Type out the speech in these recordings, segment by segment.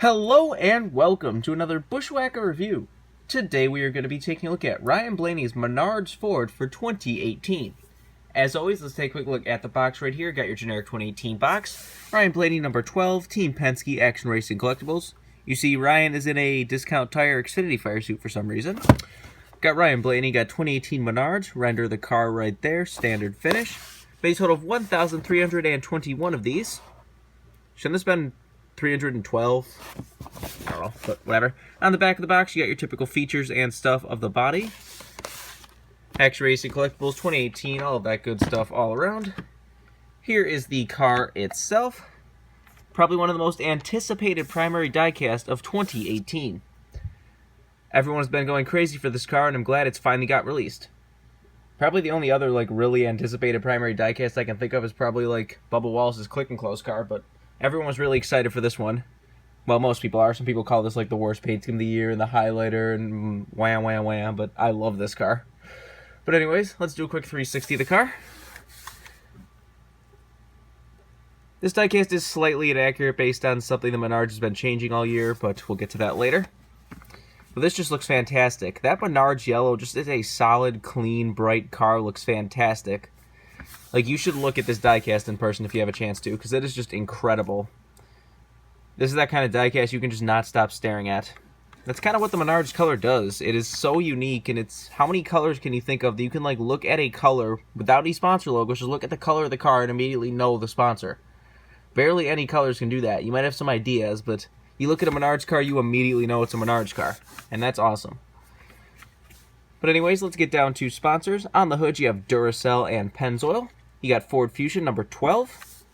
Hello and welcome to another Bushwhacker review. Today we are going to be taking a look at Ryan Blaney's Menards Ford for 2018. As always, let's take a quick look at the box right here. Got your generic 2018 box. Ryan Blaney number 12, Team Penske Action Racing Collectibles. You see Ryan is in a Discount Tire Xfinity fire suit for some reason. Got Ryan Blaney, got 2018 Menards. Render the car right there, standard finish. Base total of 1,321 of these. Shouldn't this have been 312? I don't know, but whatever. On the back of the box, you got your typical features and stuff of the body. Action Racing Collectibles 2018, all of that good stuff all around. Here is the car itself. Probably one of the most anticipated primary diecast of 2018. Everyone's been going crazy for this car, and I'm glad it's finally got released. Probably the only other really anticipated primary diecast I can think of is probably Bubba Wallace's Click and Close car, but everyone was really excited for this one. Well, most people are. Some people call this the worst paint scheme of the year and the highlighter and wham, wham, wham, but I love this car. But anyways, let's do a quick 360 of the car. This diecast is slightly inaccurate based on something the Menards has been changing all year, but we'll get to that later. But this just looks fantastic. That Menards yellow just is a solid, clean, bright car. Looks fantastic. You should look at this diecast in person if you have a chance to, because it is just incredible. This is that kind of diecast you can just not stop staring at. That's kind of what the Menards color does. It is so unique, and it's how many colors can you think of that you can look at a color without any sponsor logos, just look at the color of the car and immediately know the sponsor. Barely any colors can do that. You might have some ideas, but you look at a Menards car, you immediately know it's a Menards car, and that's awesome. But anyways, let's get down to sponsors. On the hood, you have Duracell and Pennzoil. You got Ford Fusion number 12.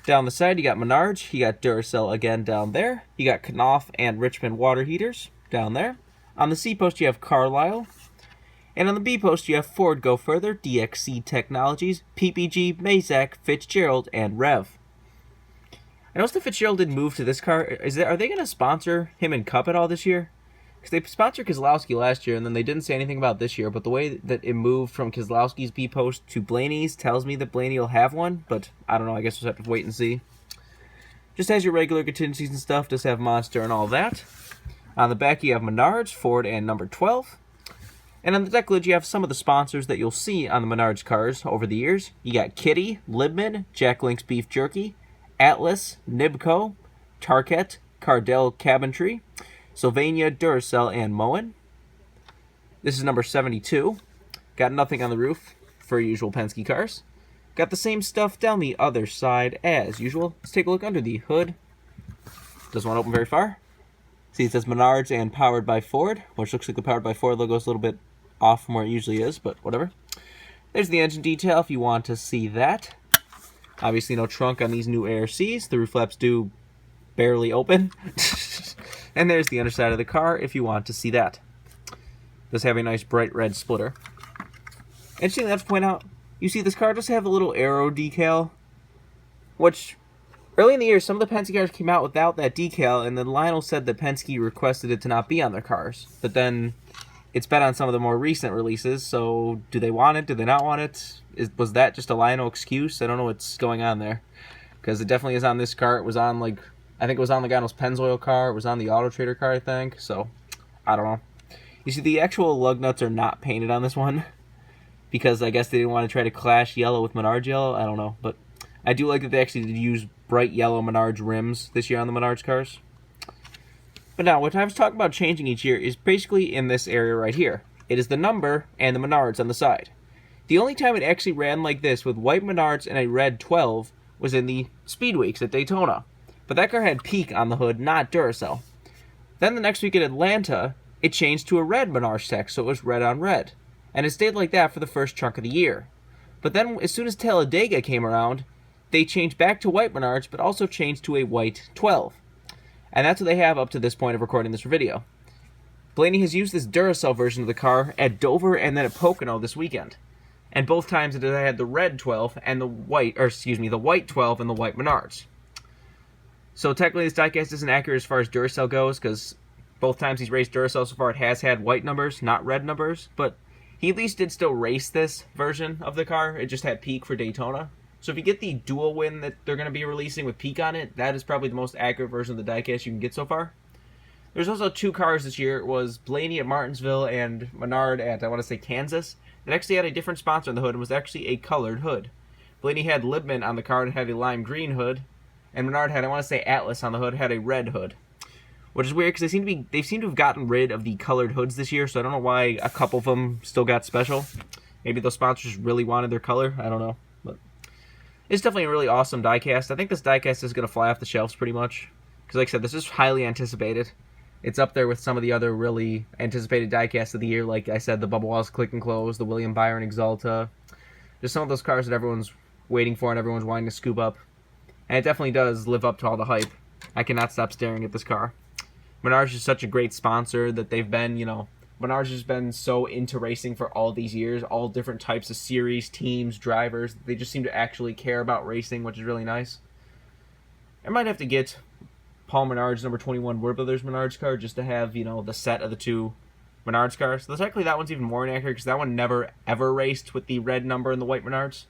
Down the side, you got Menards. You got Duracell again down there. You got Knauf and Richmond water heaters down there. On the C post, you have Carlisle. And on the B post, you have Ford Go Further, DXC Technologies, PPG, Mazak, Fitzgerald, and Rev. I noticed that Fitzgerald didn't move to this car. Are they going to sponsor him in Cup at all this year? Because they sponsored Keselowski last year, and then they didn't say anything about this year, but the way that it moved from Keselowski's B-post to Blaney's tells me that Blaney will have one, but I don't know, I guess we'll have to wait and see. Just has your regular contingencies and stuff, does have Monster and all that. On the back you have Menards, Ford, and number 12. And on the deck lid you have some of the sponsors that you'll see on the Menards cars over the years. You got Kitty, Libman, Jack Link's Beef Jerky, Atlas, Nibco, Tarket, Cardell Cabinetry, Sylvania, Duracell, and Moen. This is number 72. Got nothing on the roof for usual Penske cars. Got the same stuff down the other side as usual. Let's take a look under the hood. Doesn't want to open very far. See, it says Menards and Powered by Ford, which looks like the Powered by Ford logo is a little bit off from where it usually is, but whatever. There's the engine detail if you want to see that. Obviously no trunk on these new ARCs. The roof flaps do barely open. And there's the underside of the car if you want to see that. Does have a nice bright red splitter. Interesting, I have to point out, you see this car does have a little arrow decal, which early in the year some of the Penske cars came out without that decal, and then Lionel said that Penske requested it to not be on their cars. But then it's been on some of the more recent releases, so do they want it? Do they not want it? Was that just a Lionel excuse? I don't know what's going on there. Because it definitely is on this car. It was on I think it was on Logano's Pennzoil car. It was on the Auto Trader car, I think. So, I don't know. You see, the actual lug nuts are not painted on this one. Because I guess they didn't want to try to clash yellow with Menards yellow. I don't know. But I do like that they actually did use bright yellow Menards rims this year on the Menards cars. But now, what I was talking about changing each year is basically in this area right here. It is the number and the Menards on the side. The only time it actually ran like this with white Menards and a red 12 was in the Speed Weeks at Daytona. But that car had Peak on the hood, not Duracell. Then the next week at Atlanta, it changed to a red Menards text, so it was red on red. And it stayed like that for the first chunk of the year. But then as soon as Talladega came around, they changed back to white Menards, but also changed to a white 12. And that's what they have up to this point of recording this video. Blaney has used this Duracell version of the car at Dover and then at Pocono this weekend. And both times it had the red 12 and the white 12 and the white Menards. So technically this diecast isn't accurate as far as Duracell goes, because both times he's raced Duracell so far it has had white numbers, not red numbers. But he at least did still race this version of the car. It just had Peak for Daytona. So if you get the dual win that they're going to be releasing with Peak on it, that is probably the most accurate version of the diecast you can get so far. There's also 2 cars this year. It was Blaney at Martinsville and Menard at, I want to say, Kansas. It actually had a different sponsor on the hood and was actually a colored hood. Blaney had Libman on the car and had a lime green hood. And Menard had, I want to say, Atlas on the hood, had a red hood. Which is weird because they seem to have gotten rid of the colored hoods this year, so I don't know why a couple of them still got special. Maybe those sponsors really wanted their color. I don't know. But it's definitely a really awesome diecast. I think this diecast is going to fly off the shelves pretty much. Because like I said, this is highly anticipated. It's up there with some of the other really anticipated diecasts of the year. Like I said, the Bubba Wallace Click and Close, the William Byron Exalta. Just some of those cars that everyone's waiting for and everyone's wanting to scoop up. And it definitely does live up to all the hype. I cannot stop staring at this car. Menards is such a great sponsor that they've been, Menards has been so into racing for all these years, all different types of series, teams, drivers. They just seem to actually care about racing, which is really nice. I might have to get Paul Menards' number 21 Wood Brothers Menards car just to have, the set of the 2 Menards cars. So technically that one's even more inaccurate because that one never ever raced with the red number and the white Menards.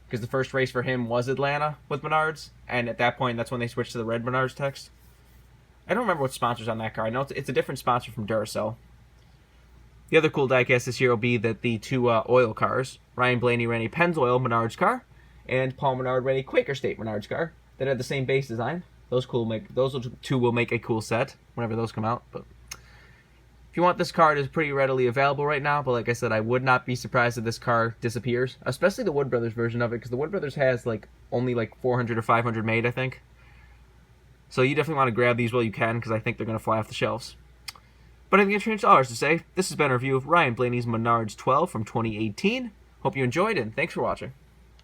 Because the first race for him was Atlanta with Menards, and at that point that's when they switched to the red Menards text. I don't remember what sponsor's on that car. I know it's a different sponsor from Duracell. The other cool diecast this year will be that the 2 oil cars, Ryan Blaney ran a Pennzoil Menards car, and Paul Menard ran a Quaker State Menards car that had the same base design. Those 2 will make a cool set whenever those come out. But if you want this car, it is pretty readily available right now. But like I said, I would not be surprised if this car disappears, especially the Wood Brothers version of it, because the Wood Brothers has only 400 or 500 made, I think. So you definitely want to grab these while you can, because I think they're going to fly off the shelves. But I think it's $300 to say. This has been a review of Ryan Blaney's Menards 12 from 2018. Hope you enjoyed it, and thanks for watching.